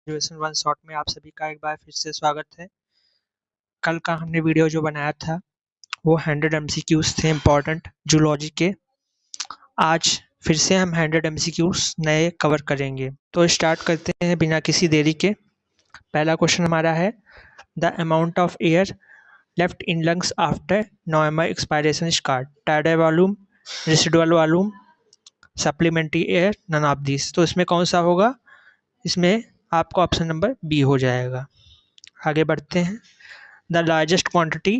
Graduation one shot में आप सभी का एक बार फिर से स्वागत है। कल का हमने वीडियो जो बनाया था वो 100 एमसीक्यूज थे इम्पोर्टेंट जूलॉजी के। आज फिर से हम 100 एमसीक्यूज नए कवर करेंगे, तो स्टार्ट करते हैं बिना किसी देरी के। पहला क्वेश्चन हमारा है, the amount of air left in lungs after normal expiration is called, tidal volume, residual volume, supplementary air, none of this. तो इसमें कौन सा होगा? इसमें आपका ऑप्शन नंबर बी हो जाएगा। आगे बढ़ते हैं। The largest quantity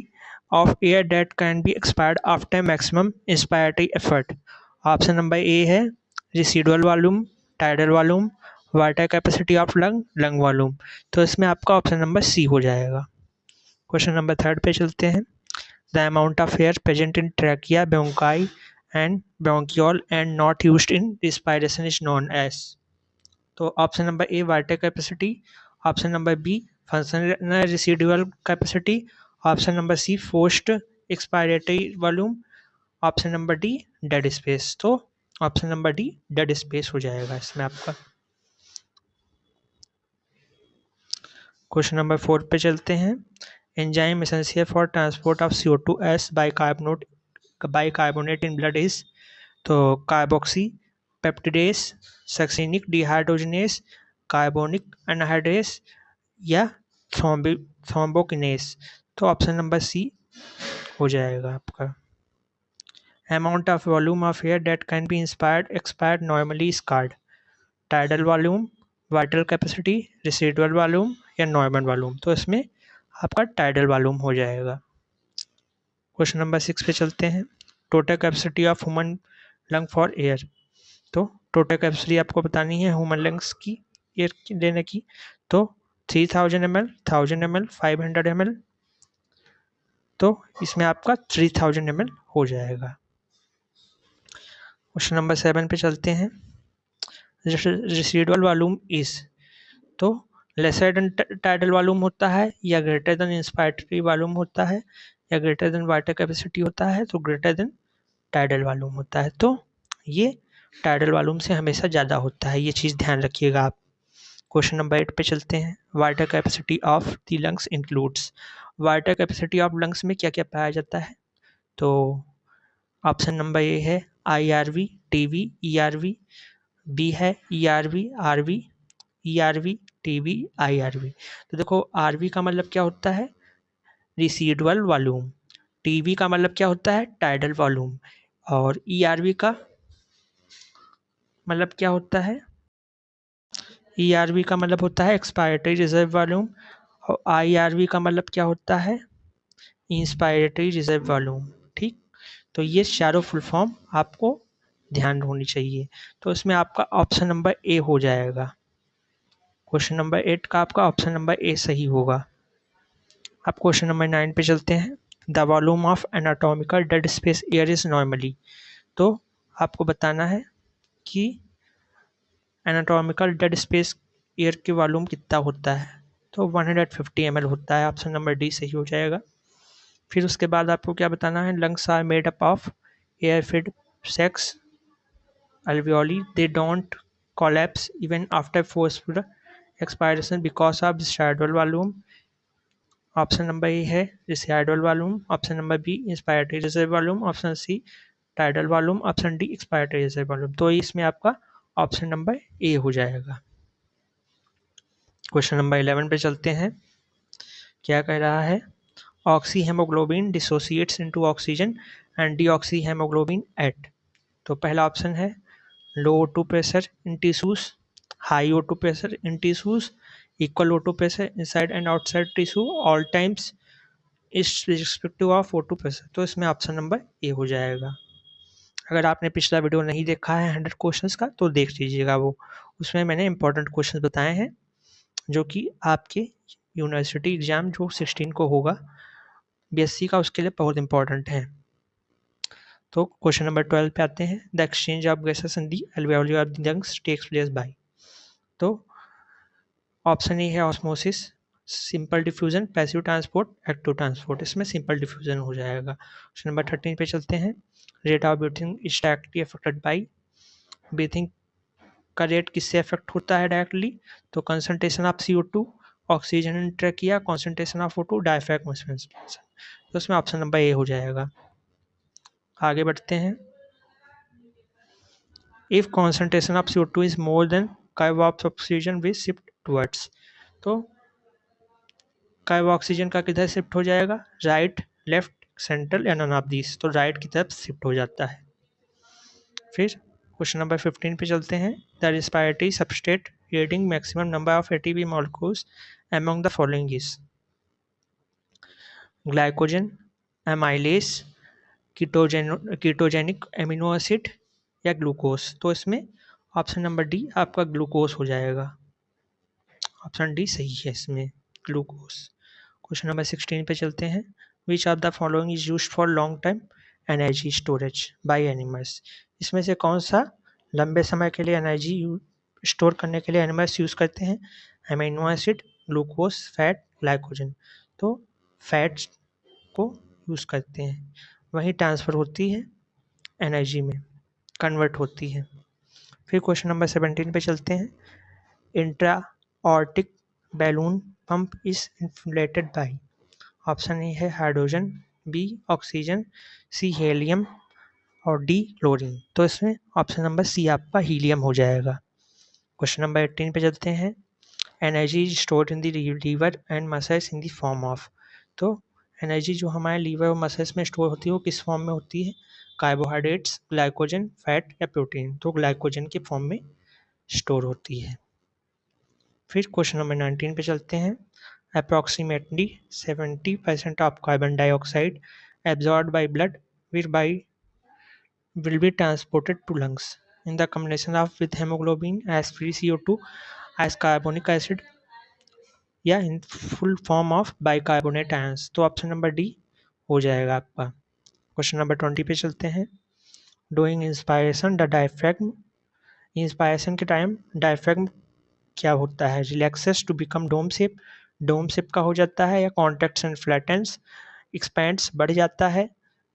of air that can be expired after maximum inspiratory effort. Option number A है residual volume, tidal volume, vital capacity of lung, lung volume. तो इसमें आपका ऑप्शन नंबर सी हो जाएगा। क्वेश्चन नंबर 3 पे चलते हैं। The amount of air present in trachea, bronchi and bronchiole and not used in respiration is known as. तो option number A vital capacity, option number B functional residual capacity, option number C forced expiratory volume, option number D dead space. तो option number D dead space हो जाएगा इसमें आपका। Question number 4 पे चलते हैं। Enzyme essential for transport of CO2s bicarbonate in blood is. तो carboxypeptidase, succinic dehydrogenase, carbonic anhydrase या थ्रोम्बोकिनेस। तो ऑप्शन नंबर सी हो जाएगा आपका। Amount of volume of air that can be expired normally is called, tidal volume, vital capacity, residual volume या normal volume. तो इसमें आपका टाइडल वॉल्यूम हो जाएगा। क्वेश्चन नंबर 6 पे चलते हैं। Total capacity of human lung for air. तो टोटल कैपेसिटी आपको बतानी है ह्यूमन लंग्स की एयर लेने की। तो 3000 ml, 1000 ml, 500 ml। तो इसमें आपका 3000 ml हो जाएगा। क्वेश्चन नंबर 7 पे चलते हैं। Residual volume is. तो लेसर देन टाइडल वॉल्यूम होता है या ग्रेटर देन इंस्पायरेटरी वॉल्यूम होता है या ग्रेटर देन वाटर कैपेसिटी होता है, तो ग्रेटर देन टाइडल वॉल्यूम होता है। तो ये टाइडल वॉल्यूम से हमेशा ज़्यादा होता है, ये चीज़ ध्यान रखिएगा आप। क्वेश्चन नंबर 8 पे चलते हैं। Water capacity of the lungs includes. Water capacity of lungs में क्या क्या पाया जाता है? तो ऑप्शन नंबर ए है IRV, TB, ERV, बी है ERV, RV, ERV, TB, IRV। तो देखो RV का मतलब क्या होता है? Residual volume. TB का मतलब क्या होता है? Tidal volume. और ERV का मतलब क्या होता है? ERV का मतलब होता है एक्सपायरेटरी रिजर्व वॉल्यूम। और IRV का मतलब क्या होता है? Inspiratory reserve volume. ठीक, तो ये चारों फुल फॉर्म आपको ध्यान होनी चाहिए। तो इसमें आपका ऑप्शन नंबर ए हो जाएगा। क्वेश्चन नंबर 8 का आपका ऑप्शन नंबर ए सही होगा। अब क्वेश्चन नंबर 9 पे चलते हैं। The volume of anatomical dead space air is normally. तो आपको बताना है कि एनाटॉमिकल डेड स्पेस एयर के वॉल्यूम कितना होता है। तो 150 ml होता है। ऑप्शन नंबर डी सही हो जाएगा। फिर उसके बाद आपको क्या बताना है? Lungs are made up of air filled sacs alveoli, they don't collapse even after forceful expiration because of residual volume। Option number A है residual volume, option number B inspiratory reserve volume, option C tidal volume, option D expiratory reserve volume। तो इसमें आपका option number ए हो जाएगा। Question number 11 पे चलते हैं। क्या कह रहा है? Oxyhaemoglobin dissociates into oxygen and deoxyhaemoglobin at. तो पहला ऑप्शन है low O2 pressure in tissues, high O2 pressure in tissues, equal O2 pressure inside and outside tissue, all times is respective of O2 pressure। तो इसमें option number ए हो जाएगा। अगर आपने पिछला वीडियो नहीं देखा है 100 क्वेश्चंस का तो देख लीजिएगा, वो उसमें मैंने इंपॉर्टेंट क्वेश्चंस बताए हैं जो कि आपके यूनिवर्सिटी एग्जाम जो 16 को होगा BSc का, उसके लिए बहुत इंपॉर्टेंट है। तो क्वेश्चन नंबर 12 पे आते हैं। The exchange of gases in the alveoli of the lungs takes place by. तो ऑप्शन ए है osmosis, simple diffusion, passive transport, active transport. इसमें सिंपल डिफ्यूजन हो जाएगा। क्वेश्चन नंबर 13 पे चलते हैं। Rate of breathing is directly affected by breathing का rate किससे अफेक्ट होता है डायरेक्टली, तो कंसंट्रेशन ऑफ CO2, ऑक्सीजन इंटर किया, concentration of O2, diaphragm expansion, तो उसमें ऑप्शन नंबर ए हो जाएगा। आगे बढ़ते हैं। If concentration of CO2 is more than curve of oxygen will shift towards, तो कर्व ऑक्सीजन का किधर शिफ्ट हो जाएगा, राइट, लेफ्ट, सेंट्रल या नन ऑफ दिस, तो राइट की तरफ शिफ्ट हो जाता है। फिर क्वेश्चन नंबर 15 पे चलते हैं। The respiratory substrate yielding maximum number of ATP molecules among the following is glycogen, amylase, ketogenic amino acid या ग्लूकोज, तो इसमें ऑप्शन नंबर डी आपका ग्लूकोज हो जाएगा। ऑप्शन डी सही है इसमें, ग्लूकोज। क्वेश्चन नंबर 16 पे चलते हैं। विच of the following is used for long time energy storage by animals, इसमें से कौन सा लंबे समय के लिए एनर्जी स्टोर करने के लिए एनिमल्स यूज़ करते हैं, amino acid, glucose, fat, glycogen, तो फैट्स को यूज़ करते हैं, वहीं ट्रांसफ़र होती है एनर्जी में, कन्वर्ट होती है। फिर क्वेश्चन नंबर 17 पे चलते हैं। Intra aortic balloon pump is inflated by, option A है हाइड्रोजन, बी ऑक्सीजन, सी हेलियम और डी क्लोरीन, तो इसमें ऑप्शन नंबर सी आपका हीलियम हो जाएगा। क्वेश्चन नंबर 18 पे चलते हैं। Energy is stored in the liver and muscles in the form of, तो एनर्जी जो हमारे लीवर और मसल्स में स्टोर होती है वो किस फॉर्म में होती है, कार्बोहाइड्रेट्स, ग्लाइकोजन, फैट या प्रोटीन, तो ग्लाइकोजन के फॉर्म में स्टोर होती है। फिर क्वेश्चन नंबर 19 पे चलते हैं। Approximately 70% of carbon dioxide absorbed by blood will be transported to lungs in the combination of with hemoglobin as free CO2 as carbonic acid या in full form of bicarbonate ions, तो option number D हो जाएगा आपका। Question number 20 पे चलते हैं। During inspiration the diaphragm, inspiration के time diaphragm क्या होता है, relaxes to become dome shape का हो जाता है, या कॉन्ट्रैक्ट्स एंड फ्लैटेंस, एक्सपैंड्स बढ़ जाता है,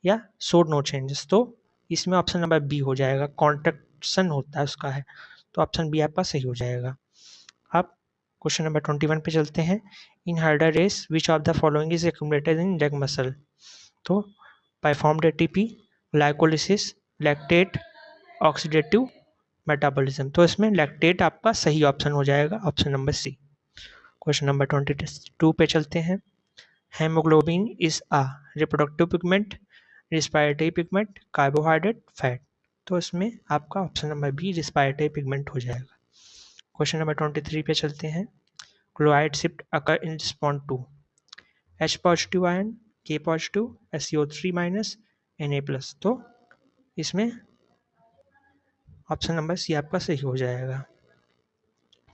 या शो नो चेंजेस, तो इसमें ऑप्शन नंबर बी हो जाएगा, कॉन्ट्रैक्शन होता है उसका है, तो ऑप्शन बी आपका सही हो जाएगा। अब क्वेश्चन नंबर 21 पे चलते हैं। In hurdle race which of the following is accumulated in leg muscle, तो performed ATP, glycolysis, lactate, oxidative metabolism, तो इसमें लैक्टेट आपका सही ऑप्शन हो जाएगा, option number C. Question number 22 पे चलते हैं। Haemoglobin is a reproductive pigment, respiratory pigment, carbohydrate, fat, तो इसमें आपका option number B respiratory pigment हो जाएगा। क्वेश्चन नंबर 23 पे चलते हैं। Chloride shift occur in respond to H positive ion, K positive, SiO3 minus, Na+, तो इसमें ऑप्शन नंबर सी आपका सही हो जाएगा।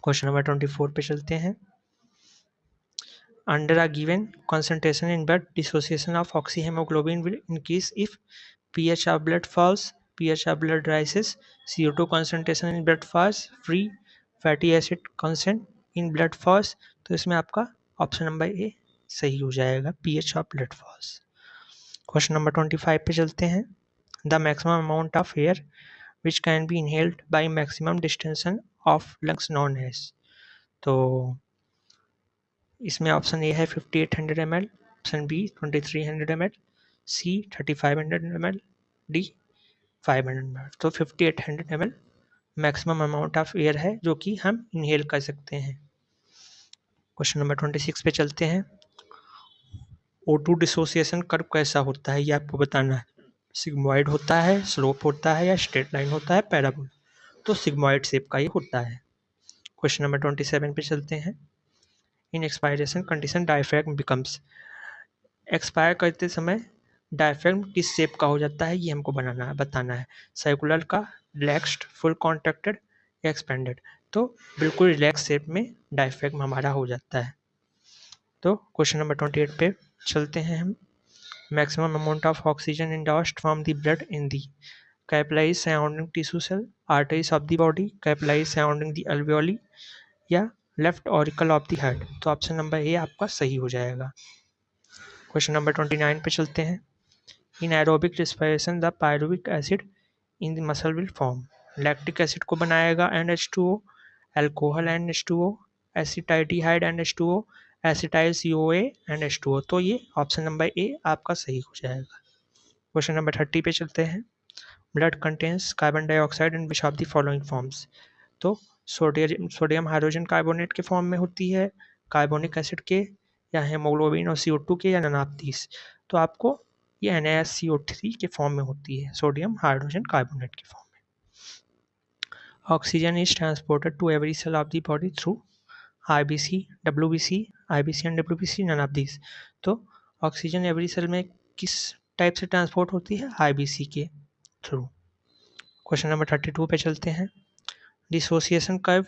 क्वेश्चन नंबर 24 पे चलते हैं। Under a given concentration in blood, dissociation of oxyhemoglobin will increase if pH of blood falls, pH of blood rises, CO2 concentration in blood falls, free fatty acid content in blood falls, तो इसमें आपका option number A सही हो जाएगा, pH of blood falls। Question number 25 पे चलते हैं। The maximum amount of air which can be inhaled by maximum distension of lungs known as, तो इसमें ऑप्शन ए है 5800 ml, ऑप्शन बी 2300 ml, सी 3500 ml, D 500 ml, तो 5800 ml maximum amount of air है जो कि हम इनहेल कर सकते हैं। क्वेश्चन नंबर 26 पे चलते हैं। O2 डिसोसिएशन कर्व कैसा होता है ये आपको बताना है, सिग्मॉइड होता है, स्लोप होता है, या स्ट्रेट लाइन होता है, पैराबोल, तो सिग्मॉइड शेप का ये होता है। क्वेश्चन नंबर 27 पे चलते हैं। In expiration condition diaphragm becomes, expire करते समय डायफ्रैगम किस शेप का हो जाता है ये हमको बताना है, सर्कुलर का, रिलैक्स्ड, फुल कॉन्ट्रैक्टेड या एक्सपेंडेड, तो बिल्कुल रिलैक्स शेप में डायफ्रैगम हमारा हो जाता है। तो क्वेश्चन नंबर 28 पे चलते हैं हम। Maximum amount of oxygen induced from the blood in the capillaries surrounding tissue cell, arteries of the body, capillaries surrounding the अल्वियोली, या left auricle of the heart, तो ऑप्शन नंबर ए आपका सही हो जाएगा। क्वेश्चन नंबर 29 पे चलते हैं। In aerobic respiration the pyruvic acid in the muscle will form, lactic acid को बनाएगा NH2O, alcohol NH2O, एसिटाइडिहाइड NH2O, acetyl COA NH2O। तो ये ऑप्शन नंबर ए आपका सही हो जाएगा। क्वेश्चन नंबर 30 पे चलते हैं। Blood contains carbon dioxide in which of the following forms. तो सोडियम हाइड्रोजन कार्बोनेट के फॉर्म में होती है, कार्बोनिक एसिड के, या हेमोग्लोबिन और CO2 के, या नन ऑफ दीस। तो आपको ये NaSCO3 के फॉर्म में होती है, सोडियम हाइड्रोजन कार्बोनेट के फॉर्म में। Oxygen is transported to every cell of the body through IBC, WBC, IBC and WBC, none of these. तो ऑक्सीजन एवरी सेल में किस टाइप से ट्रांसपोर्ट होती है? IBC के थ्रू। क्वेश्चन नंबर 32 पे चलते हैं। Dissociation curve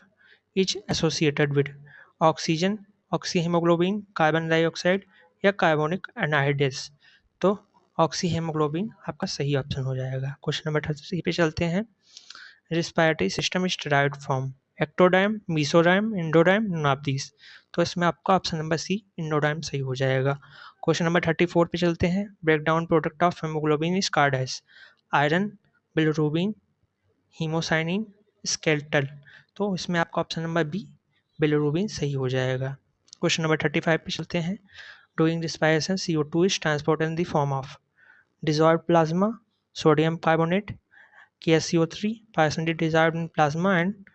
is associated with oxygen, oxyhaemoglobin, carbon dioxide, या कार्बोनिक एनहाइड्रेस। तो ऑक्सीहीमोग्लोबिन आपका सही ऑप्शन हो जाएगा। क्वेश्चन नंबर 33 पे चलते हैं। Respiratory system is derived from ectoderm, mesoderm, endoderm, none of these. तो इसमें आपका ऑप्शन नंबर सी इंडोडाइम सही हो जाएगा। क्वेश्चन नंबर 34 पे चलते हैं। Breakdown product of haemoglobin is called as iron, bilirubin, haemocyanin, skeletal. तो इसमें आपका ऑप्शन नंबर बी बिलिरुबिन सही हो जाएगा। क्वेश्चन नंबर 35 पे चलते हैं। Doing respiration CO2 is transported in the form of dissolved plasma, sodium carbonate, KSCO3, partially dissolved in plasma and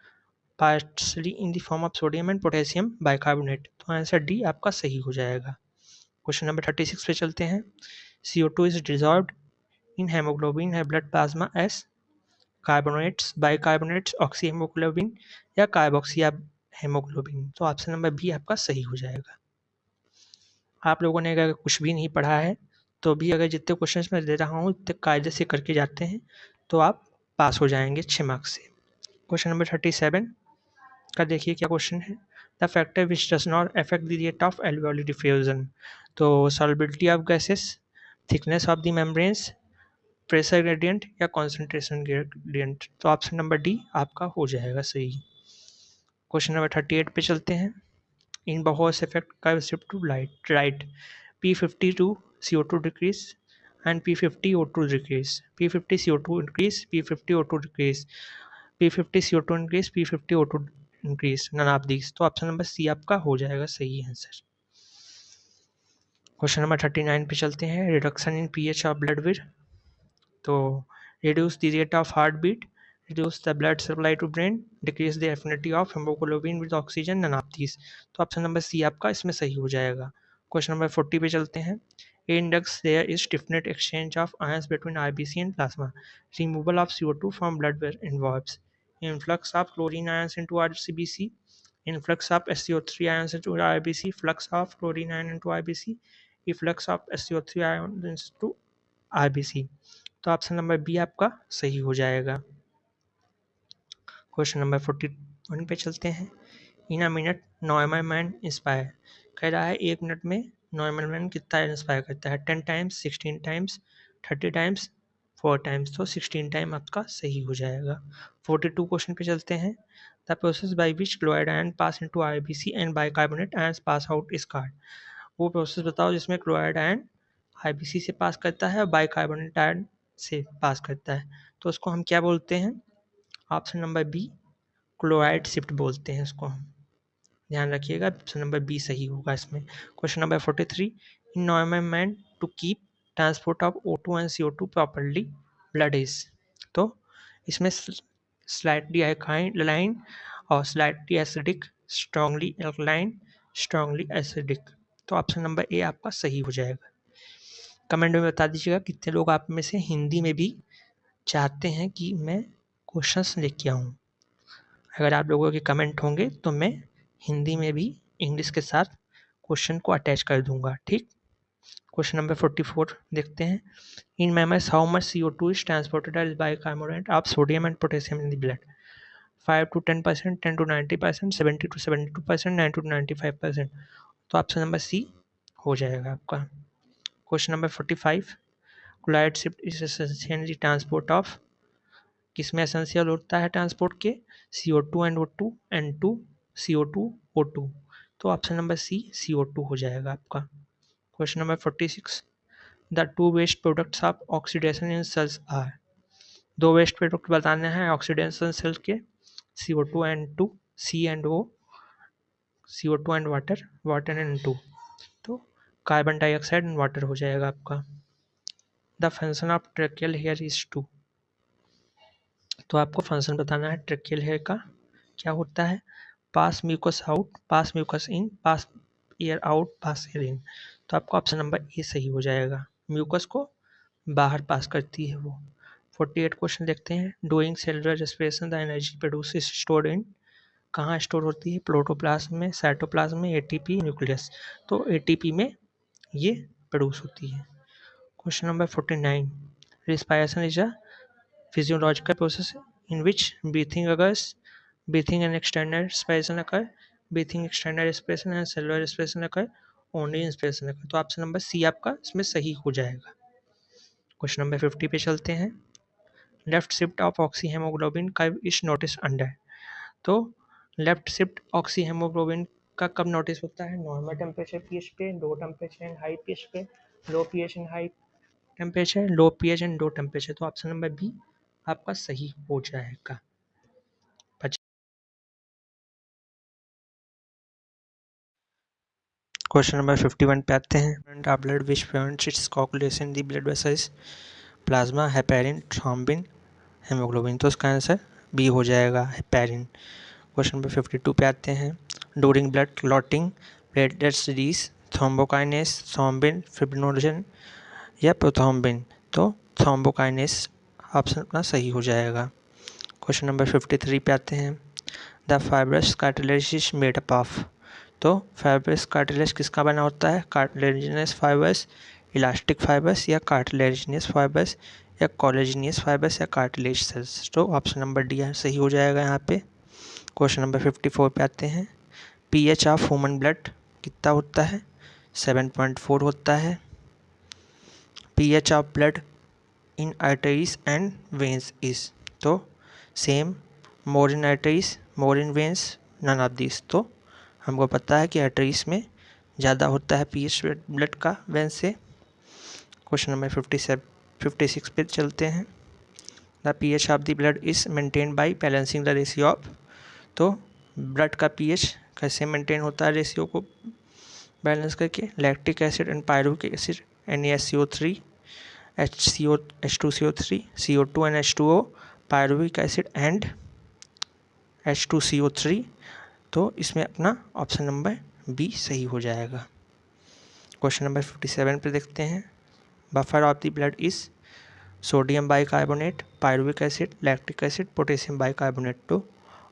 partially in the form of sodium and potassium bicarbonate। तो answer D आपका सही हो जाएगा। Question number 36 पे चलते हैं। CO2 is dissolved in hemoglobin and blood plasma as carbonates, bicarbonates, oxyhaemoglobin, या carboxy haemoglobin. तो ऑप्शन नंबर बी आपका सही हो जाएगा। आप लोगों ने अगर कुछ भी नहीं पढ़ा है तो भी अगर जितने क्वेश्चंस मैं दे रहा हूँ उतने कायदे से करके जाते हैं तो आप पास हो जाएंगे 6 मार्क्स से। क्वेश्चन नंबर 37 का देखिए क्या क्वेश्चन है। The factor which does not affect the rate of alveoli diffusion. तो solubility of gases, thickness of the membranes, pressure gradient, या कॉन्सेंट्रेशन ग्रेडियंट। तो ऑप्शन नंबर डी आपका हो जाएगा सही। क्वेश्चन नंबर 38 पे चलते हैं। इन Bauhaus effect curve shift to right, P52 CO2 decrease and P50 O2 decrease, P50 CO2 increase, P50 O2 decrease, P50 CO2 increase, P50 O2 increase, none of these। तो option number C आपका हो जाएगा सही answer. Question number 39 पे चलते हैं। Reduction in pH of blood with. तो reduce the rate of heartbeat, reduce the blood supply to brain, decrease the affinity of hemoglobin with oxygen, none of these। तो option number C आपका इसमें सही हो जाएगा। क्वेश्चन नंबर 40 पे चलते हैं। Index there is definite exchange of ions between IBC and plasma. Removal of CO2 from blood involves influx of chlorine ions into RBC, influx of SCO3 ions into IBC, flux of chlorine ion into IBC, efflux of SCO3 ions into IBC। तो option number B आपका सही हो जाएगा। Question number 41 पे चलते हैं। In a minute normal man inspire. कह रहा है 1 मिनट में नॉर्मल मैन कितना इंस्पायर करता है? 10 टाइम्स, 16 टाइम्स, 30 टाइम्स, 4 टाइम्स। तो 16 टाइम आपका सही हो जाएगा। 42 क्वेश्चन पे चलते हैं। The process by which chloride ion pass into IBC and bicarbonate ions pass out is called. वो प्रोसेस बताओ जिसमें क्लोराइड आयन IBC से पास करता है और बाइकार्बोनेट आयन से पास करता है। तो उसको हम क्या बोलते हैं? Option number B chloride shift बोलते हैं इसको हम। ध्यान रखिएगा ऑप्शन नंबर बी सही होगा इसमें। Question number 43। In normal man to keep transport of O2 and CO2 properly blood is. तो इसमें स्लाइटली अल्कालाइन और slightly acidic, strongly alkaline, strongly acidic. तो ऑप्शन नंबर ए आपका सही हो जाएगा। कमेंट में बता दीजिएगा कितने लोग आप में से हिंदी में भी चाहते हैं कि मैं क्वेश्चंस लेके आऊँ। अगर आप लोगों के कमेंट होंगे तो मैं हिंदी में भी इंग्लिश के साथ क्वेश्चन को अटैच कर दूंगा। ठीक। क्वेश्चन नंबर 44 देखते हैं। In mammals how much CO2 is transported as bicarbonate of sodium and potassium in the blood? 5 to 10%, 10 to 90%, 70 to 72%, 9 to 95%। तो ऑप्शन नंबर सी हो जाएगा आपका। Question number 45। Chloride shift is essentially transport of. किसमें essential होता है transport के? CO2 and O2, N2 CO2 O2। तो option number सी CO2 हो जाएगा आपका। Question number 46। The two waste products of oxidation in cells are. दो वेस्ट प्रोडक्ट बताने हैं ऑक्सीडेशन सेल के, CO2 and 2, C and O, CO2 and water, water and 2, तो carbon dioxide and water हो जाएगा आपका। The function of tracheal hair is to, तो आपको फंक्शन बताना है ट्रेकियल हेयर का क्या होता है, pass mucus out, pass mucus in, pass air out, pass air in, तो आपका ऑप्शन नंबर ए सही हो जाएगा, म्यूकस को बाहर पास करती है वो। 48 क्वेश्चन देखते हैं। Doing cellular respiration the energy produce is stored इन, कहाँ स्टोर होती है, प्रोटोप्लाज्म में, साइटोप्लाज्म में, एटीपी, न्यूक्लियस, तो एटीपी में ये प्रोड्यूस होती है। Question number 49, respiration is a physiological process in which breathing occurs, breathing and external respiration occur, breathing external respiration and cellular respiration occur, only inspiration occur, तो option number C आपका इसमें सही हो जाएगा। क्वेश्चन नंबर 50 पे चलते हैं। Left shift of oxy haemoglobin curve is notice under, तो लेफ्ट शिफ्ट ऑक्सी हेमोग्लोबिन का कब नोटिस होता है, नॉर्मल टेम्परेचर पीएच पे, low temperature and high pH पे, low pH and high temperature, low pH and low temperature, तो option number B आपका सही हो जाएगा। क्वेश्चन नंबर 51 पे आते हैं। Blood which prevents it's coagulation the blood vessels, plasma, heparin, thrombin, haemoglobin, तो इसका आंसर बी हो जाएगा, हेपेरिन। क्वेश्चन नंबर 52 पे आते हैं। During blood clotting platelets release thrombokinase, thrombin, fibrinogen या प्रोथ्रोम्बिन, तो थ्रोम्बोकाइनेस ऑप्शन अपना सही हो जाएगा। क्वेश्चन नंबर 53 पे आते हैं। The fibrous cartilage is made up of, तो फाइब्रस कार्टिलेज किसका बना होता है, कार्टिलेजिनियस फाइबर्स, इलास्टिक फाइबर्स या कार्टिलेजिनियस फाइबर्स या कोलेजिनियस फाइबर्स या कार्टिलेज सेल्स, तो ऑप्शन नंबर डी सही हो जाएगा यहाँ पे। क्वेश्चन नंबर 54 पे आते हैं। पीएच ऑफ ह्यूमन ब्लड कितना होता है, 7.4 होता है। PH of blood in arteries and veins is, तो same, more in arteries, more in veins, none of this, तो हमको पता है कि आर्टरीज में ज़्यादा होता है पीएच ब्लड का वेन से। क्वेश्चन नंबर 56 पे चलते हैं। The pH of the blood is maintain by balancing the ratio of, तो ब्लड का पीएच कैसे मेंटेन होता है, रेशियो को बैलेंस करके, lactic acid and pyruvic acid, NaSCO3, H2CO3, CO2 and H2O, pyruvic acid and H2CO3, तो इसमें अपना ऑप्शन नंबर बी सही हो जाएगा। क्वेश्चन नंबर 57 पे देखते हैं। Buffer of the blood is sodium bicarbonate, pyruvic acid, lactic acid, potassium bicarbonate, तो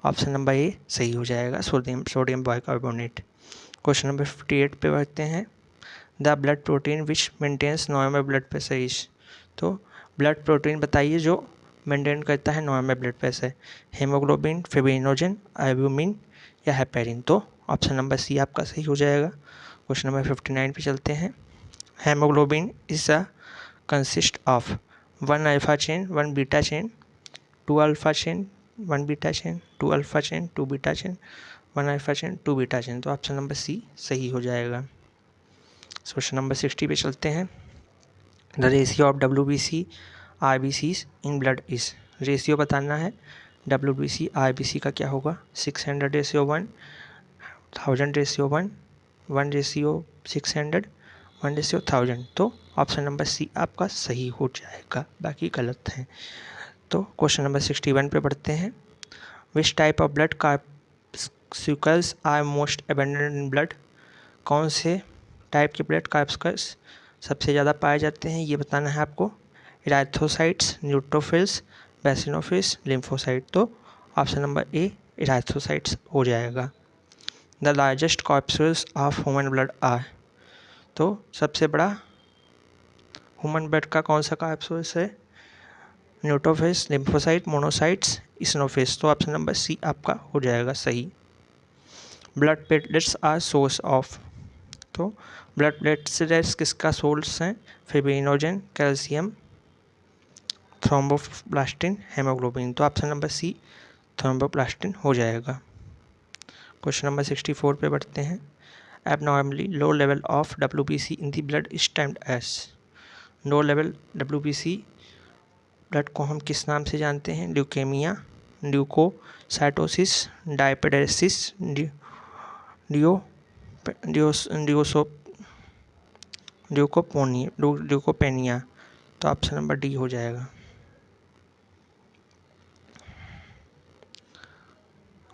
ऑप्शन नंबर ए सही हो जाएगा, सोडियम बाइकार्बोनेट। क्वेश्चन नंबर 58 पे बढ़ते हैं। The blood protein which maintains normal blood pressure is, तो ब्लड प्रोटीन बताइए जो मेंटेन करता है normal blood pressure, haemoglobin, fibrinogen, albumin या हेपेरिन, तो ऑप्शन नंबर सी आपका सही हो जाएगा। क्वेश्चन नंबर 59 पे चलते हैं। Haemoglobin is a consist of 1 alpha chain, 1 beta chain, 2 alpha chain, 1 beta chain, 2 alpha chain, 2 beta chain, 1 alpha chain, 2 beta chain, तो ऑप्शन नंबर सी सही हो जाएगा। क्वेश्चन नंबर 60 पे चलते हैं। The ratio of WBC RBCs in blood is, ratio बताना है WBC RBC का क्या होगा, 600:1, 1000:1, 1:600, 1:1000, तो ऑप्शन नंबर सी आपका सही हो जाएगा, बाकी गलत हैं। तो क्वेश्चन नंबर 61 पे बढ़ते हैं। Which type of blood corpuscles are most abundant in blood, कौन से टाइप के ब्लड कार्पस्क्यूल्स सबसे ज़्यादा पाए जाते हैं, ये बताना है आपको। इराथ्रोसाइट्स, न्यूट्रोफिल्स, बेसिनोफिल्स, लिम्फोसाइट, तो ऑप्शन नंबर ए इराथ्रोसाइट्स हो जाएगा। The largest corpuscles of human blood are, तो सबसे बड़ा ह्यूमन ब्लड का कौन सा कॉर्पस्क्यूल्स है, न्यूट्रोफिल्स, लिम्फोसाइट, मोनोसाइट्स, इसिनोफिल्स, तो ऑप्शन नंबर सी आपका हो जाएगा सही। Blood platelets are source of, तो ब्लड प्लेटलेट्स किसका सोर्स हैं, फिब्रिनोजन, कैल्शियम, थ्रोम्बोप्लास्टिन, हेमोग्लोबिन, तो ऑप्शन नंबर सी थ्रोम्बोप्लास्टिन हो जाएगा। क्वेश्चन नंबर 64 पे बढ़ते हैं। Abnormally low level of WBC in the blood is termed as, low level WBC blood को हम किस नाम से जानते हैं? Leukaemia, leukocytosis, diapedesis, leukopenia. तो ऑप्शन नंबर डी हो जाएगा।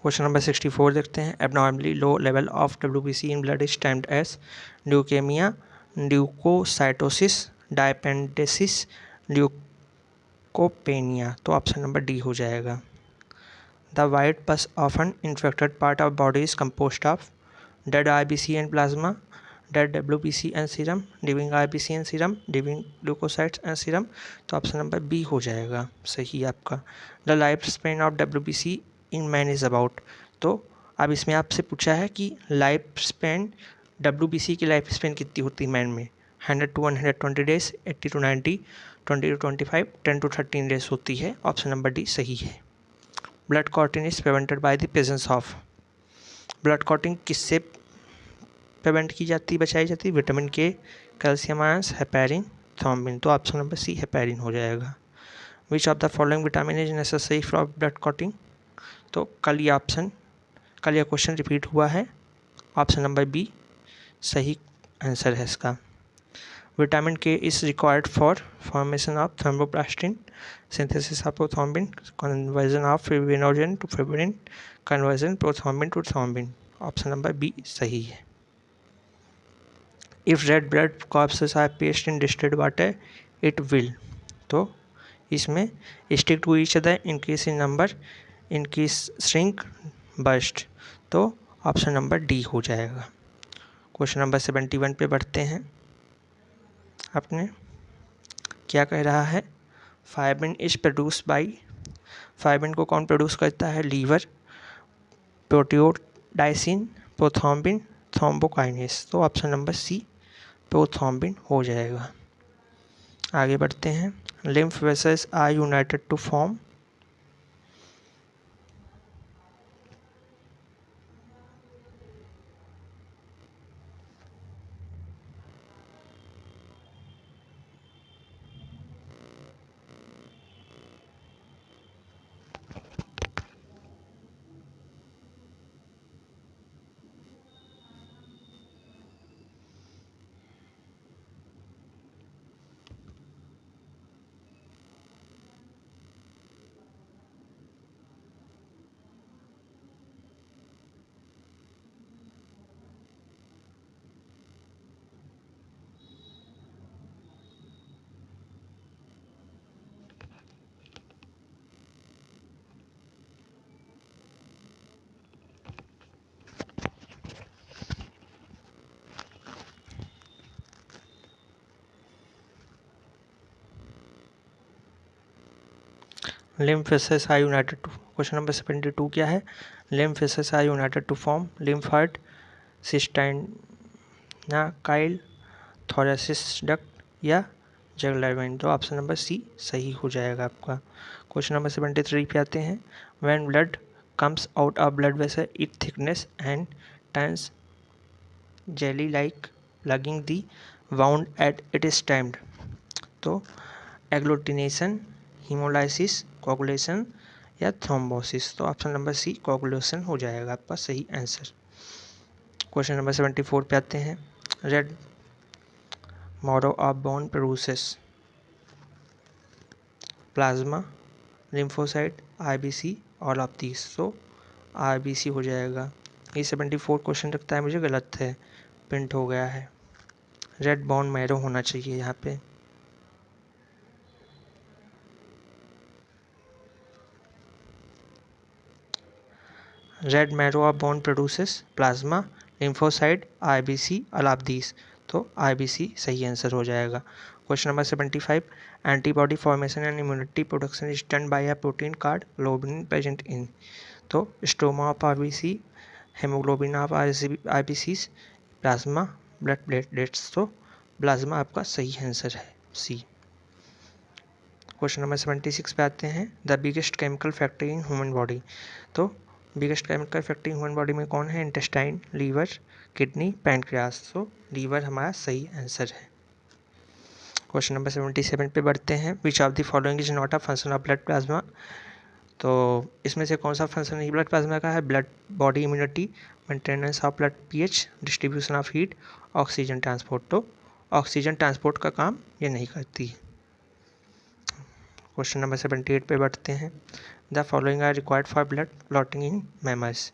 क्वेश्चन नंबर 64 देखते हैं। Abnormally low level of WBC in blood is termed as leukaemia, leukocytosis, diapedesis, leukopenia. तो ऑप्शन नंबर डी हो जाएगा। The white pus of an infected part of body is composed of dead IBC and plasma, dead WBC and serum, living IBC and serum, living leukocytes and serum। तो option number B हो जाएगा सही आपका। The life span of WBC in man is about. तो अब इसमें आपसे पूछा है कि लाइफ स्पेन WBC की लाइफ स्पेन कितनी होती है मैन में? 100 to 120 days, 80 to 90, 20 to 25, 10 to 13 days होती है। ऑप्शन नंबर डी सही है। Blood clotting is prevented by the presence of. Blood clotting किससे प्रिवेंट की जाती, बचाई जाती? Vitamin K, calcium ions, heparin, thrombin. तो ऑप्शन नंबर सी हेपेरिन हो जाएगा। Which of the following vitamin is necessary for blood clotting? तो कल ये क्वेश्चन रिपीट हुआ है। ऑप्शन नंबर बी सही आंसर है इसका। Vitamin K is required for formation of thromboplastin, synthesis of prothrombin, conversion of fibrinogen to fibrin, conversion prothrombin to thrombin. Option number B सही है। If red blood corpses are placed in distilled water, it will। तो इसमें stick to each other, increase in number, increase shrink, burst। तो option number D हो जाएगा। Question number 71 पे बढ़ते हैं। अपने क्या कह रहा है? Fibrin is produce by. Fibrin को कौन प्रोड्यूस करता है? लीवर, प्रोटियोडाइसिन, प्रोथ्रोम्बिन, थ्रोम्बोकाइनेस। तो ऑप्शन नंबर सी प्रोथ्रोम्बिन हो जाएगा। आगे बढ़ते हैं। Lymph vessels are united to form. Lymph vessels are united to. Question number 72 क्या है? Lymph vessels are united to form lymph heart, cisterna chyli, thoracic duct या जुगुलर वेन। तो ऑप्शन नंबर सी सही हो जाएगा आपका। क्वेश्चन नंबर 73 पे आते हैं। When blood comes out of blood vessel it thickness and turns jelly like plugging the wound at it is timed. तो एग्लूटिनेशन, हीमोलाइसिस, कोगुलेशन या थ्रोम्बोसिस। तो ऑप्शन नंबर सी कोगुलेशन हो जाएगा आपका सही आंसर। क्वेश्चन नंबर 74 पे आते हैं। Red marrow of bone produces plasma, lymphocyte, IBC, all of these. तो IBC हो जाएगा। ये 74 क्वेश्चन लगता है मुझे गलत है, प्रिंट हो गया है। रेड बोन मैरो होना चाहिए यहाँ पे। Red marrow of bone produces plasma, lymphocyte, IBC, all of these. तो IBC सही आंसर हो जाएगा। Question number 75। Antibody formation and immunity production is done by a protein called globin present in. तो stroma of IBC, haemoglobin of IBC, plasma, blood platelets. तो plasma आपका सही answer है सी। Question number 76 पे आते हैं। The biggest chemical factory in human body. तो biggest chemical factory human body में कौन है? Intestine, liver, kidney, pancreas. तो लीवर हमारा सही आंसर है। क्वेश्चन नंबर 77 पे बढ़ते हैं। विच of the following is not a function of blood plasma. तो इसमें से कौन सा फंक्शन ही ब्लड प्लाज्मा का है? Blood body immunity, maintenance of blood pH, distribution of heat, oxygen transport. तो ऑक्सीजन ट्रांसपोर्ट का काम ये नहीं करती। क्वेश्चन नंबर 78 पे बढ़ते हैं। The following are required for blood clotting in mammals.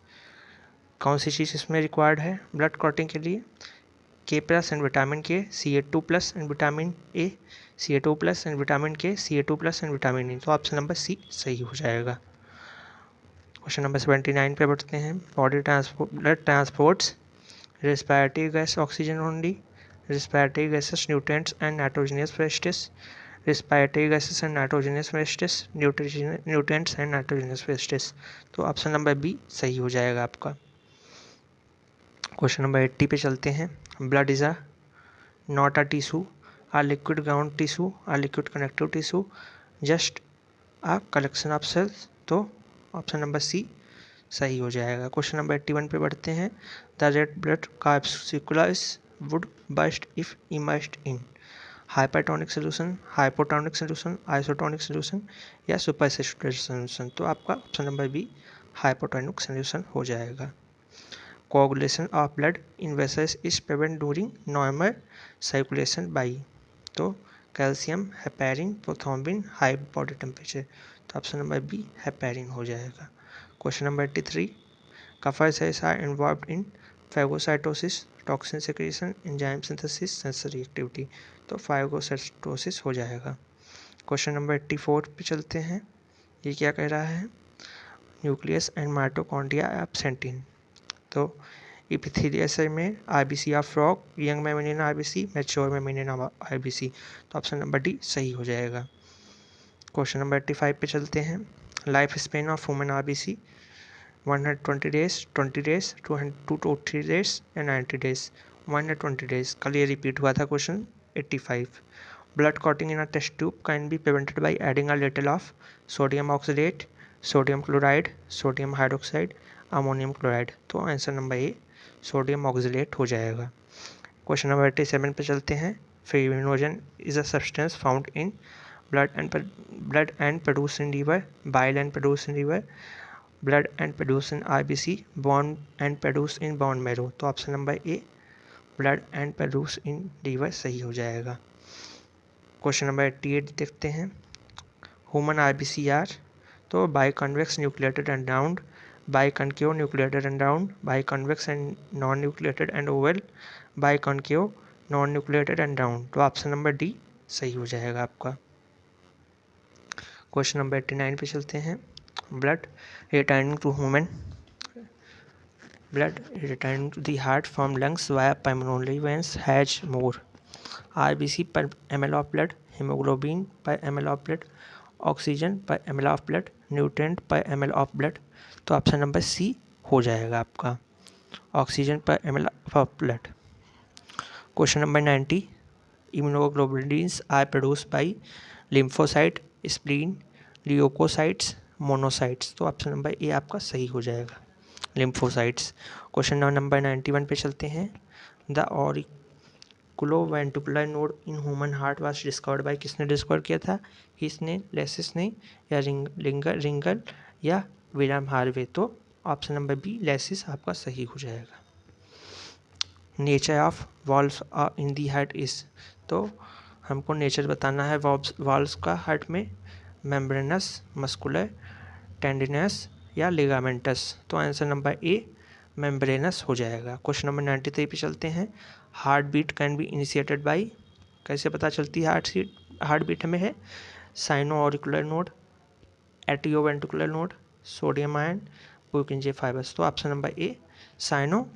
कौन सी चीज़ इसमें रिक्वायर्ड है ब्लड क्लॉटिंग के लिए? K प्लस एंड विटामिन के, Ca2 plus and vitamin A, Ca2 plus and vitamin के, Ca2 plus and vitamin E. तो ऑप्शन नंबर सी सही हो जाएगा। क्वेश्चन नंबर 79 पे बढ़ते हैं। Body transport blood transports respiratory gas oxygen only, respiratory gases nutrients and nitrogenous wastes, respiratory gases and nitrogenous wastes, nutrients and nitrogenous wastes. तो option number B सही हो जाएगा आपका। क्वेश्चन नंबर 80 पे चलते हैं। Blood is a not a tissue, a liquid ground tissue, a liquid connective tissue, just a collection of cells. तो option number C सही हो जाएगा। क्वेश्चन नंबर 81 पे बढ़ते हैं। The red blood corpuscles would burst if immersed in hypertonic solution, hypotonic solution, isotonic solution या supersaturated solution. तो आपका option number B hypotonic solution हो जाएगा। Coagulation of blood in vessels is prevent during normal circulation by. तो calcium, heparin, prothrombin, high body temperature. तो option number B heparin हो जाएगा। Question number 83। Kupffer cells are involved in phagocytosis, toxin secretion, enzyme synthesis, sensory activity. तो phagocytosis हो जाएगा। Question number 84 पे चलते हैं। ये क्या कह रहा है? Nucleus and mitochondria absent in. तो इपिथेलियल सेल में RBC of frog, young मेमिनियन RBC, mature मेमिनियन RBC. तो ऑप्शन नंबर डी सही हो जाएगा। क्वेश्चन नंबर 85 पे चलते हैं। Life span of human RBC 120 days, 20 days, 2 to 3 days या 90 डेज। 120 डेज। कल ये रिपीट हुआ था question 85। Blood clotting in a test tube can be prevented by adding a little of sodium oxalate, sodium chloride, sodium hydroxide, ammonium chloride. तो answer number A sodium oxalate हो जाएगा। Question number 87 पे चलते हैं। Fibrinogen is a substance found in blood and produce in liver, bile and produce in liver, blood and produce in RBC, bone and produce in bone marrow. तो option number A blood and produce in liver सही हो जाएगा। Question number 88 देखते हैं। Human RBC are तो by convex nucleated and round, by concave nucleated and round, by convex and non nucleated and Oval, by concave non nucleated and round. तो option number D सही हो जाएगा आपका। Question number 89 पे चलते हैं। Blood returning to human, blood returning to the heart from lungs via pulmonary veins has more RBC per ml of blood, haemoglobin per ml of blood, oxygen per ml of blood, nutrient per ml of blood. तो option number C हो जाएगा आपका oxygen per ml of blood. Question number 90। Immunoglobulins are produce by lymphocyte, spleen, leukocytes, monocytes. तो option number A आपका सही हो जाएगा lymphocytes. Question number 91 पे चलते हैं। The auriculoventricular node in human heart was discovered by. किसने डिस्कवर किया था? किसने? लेसिस ने या रिंगल या विलियम हार्वे। तो ऑप्शन नंबर बी लेसिस आपका सही हो जाएगा। Nature of valves in the heart is. तो हमको नेचर बताना है वॉल्व्स का हार्ट में, मेम्ब्रेनस, मस्कुलर, टेंडिनस या लिगामेंटस। तो आंसर नंबर ए मेम्ब्रेनस हो जाएगा। क्वेश्चन नंबर 93 पे चलते हैं। Heart beat can be initiated by. कैसे पता चलती है हार्ट बीट हमें है? Sino auricular node, atrioventricular node, sodium ion, Purkinje fibres. तो option number A sino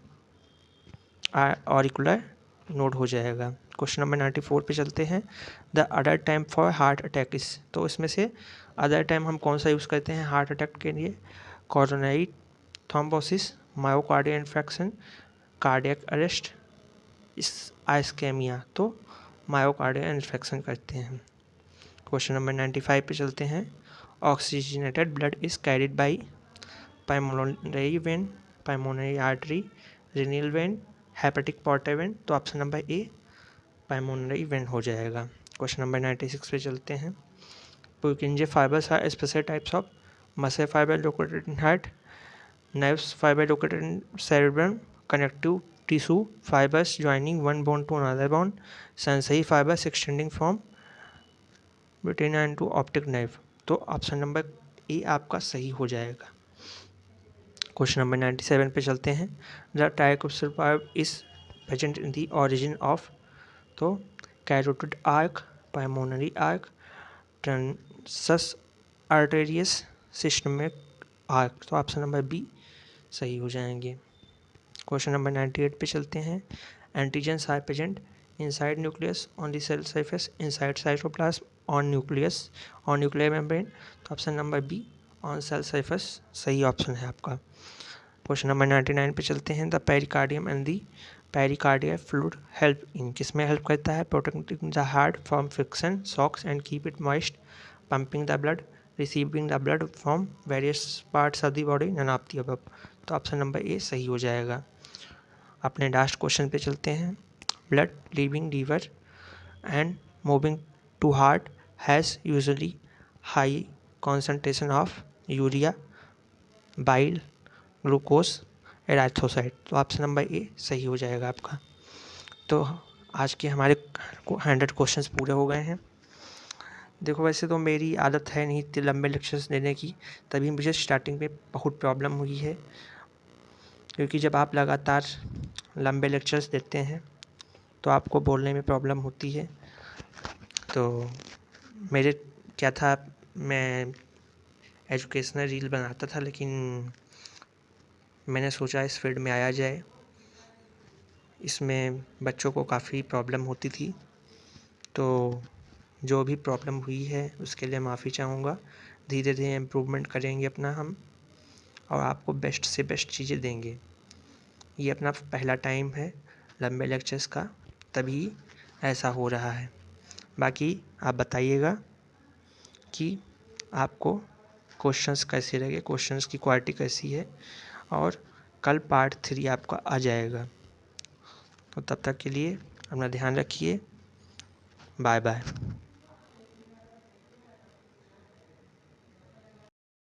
auricular node हो जाएगा। क्वेश्चन नंबर 94 पे चलते हैं। The other term for heart attack is. तो इसमें से अदर टाइम हम कौन सा यूज़ करते हैं हार्ट अटैक के लिए? Coronary thrombosis, myocardial infection, cardiac arrest, ischaemia. तो मायोकार्डियल इन्फेक्शन करते हैं। क्वेश्चन नंबर 95 पे चलते हैं। Oxygenated blood is carried by pulmonary vein, pulmonary artery, renal vein, hepatic portal vein. तो option number A pulmonary vein हो जाएगा। क्वेश्चन नंबर 96 पे चलते हैं। Purkinje fibers are special types of muscle fiber located in heart, nerves fiber located in cerebrum, connective tissue fibers joining one bone to another bone, sensory fibers extending from retina into optic nerve। तो option number A आपका सही हो जाएगा। Question number 97 पे चलते हैं। The ट्राइकोप्सिल fibre is present in the origin of, तो carotid arch, pulmonary arch, truncus arteriosus, systemic arch. तो ऑप्शन नंबर बी सही हो जाएंगे। क्वेश्चन नंबर 98 पे चलते हैं। Antigens are present inside nucleus, on the cell surface, inside cytoplasm, on nucleus, on nuclear membrane. तो option number B on cell surface सही option है आपका। क्वेश्चन नंबर 99 पे चलते हैं। The pericardium and the pericardial fluid help in, किसमें help करता है? Protecting the heart from friction, shocks and keep it moist, pumping the blood, receiving the blood from various parts of the body, none of the above. तो option number A सही हो जाएगा। अपने last question पे चलते हैं। Blood leaving liver and moving to heart has usually high concentration of urea, bile, glucose, erythrocyte. तो option number A सही हो जाएगा आपका। तो आज के हमारे 100 क्वेश्चंस पूरे हो गए हैं। देखो वैसे तो मेरी आदत है नहीं इतने लंबे लेक्चर्स देने की, तभी मुझे स्टार्टिंग में बहुत प्रॉब्लम हुई है, क्योंकि जब आप लगातार लंबे लेक्चर्स देते हैं तो आपको बोलने में प्रॉब्लम होती है। तो मेरे क्या था, मैं एजुकेशनल रील बनाता था, लेकिन मैंने सोचा इस फील्ड में आया जाए। इसमें बच्चों को काफ़ी प्रॉब्लम होती थी, तो जो भी प्रॉब्लम हुई है उसके लिए माफ़ी चाहूँगा। धीरे धीरे इम्प्रूवमेंट करेंगे अपना हम, और आपको बेस्ट से बेस्ट चीज़ें देंगे। ये अपना पहला टाइम है लंबे लेक्चर्स का, तभी ऐसा हो रहा है। बाकी आप बताइएगा कि आपको क्वेश्चंस कैसे लगे, क्वेश्चंस की क्वालिटी कैसी है, और कल पार्ट 3 आपका आ जाएगा। तो तब तक के लिए अपना ध्यान रखिए। Bye bye.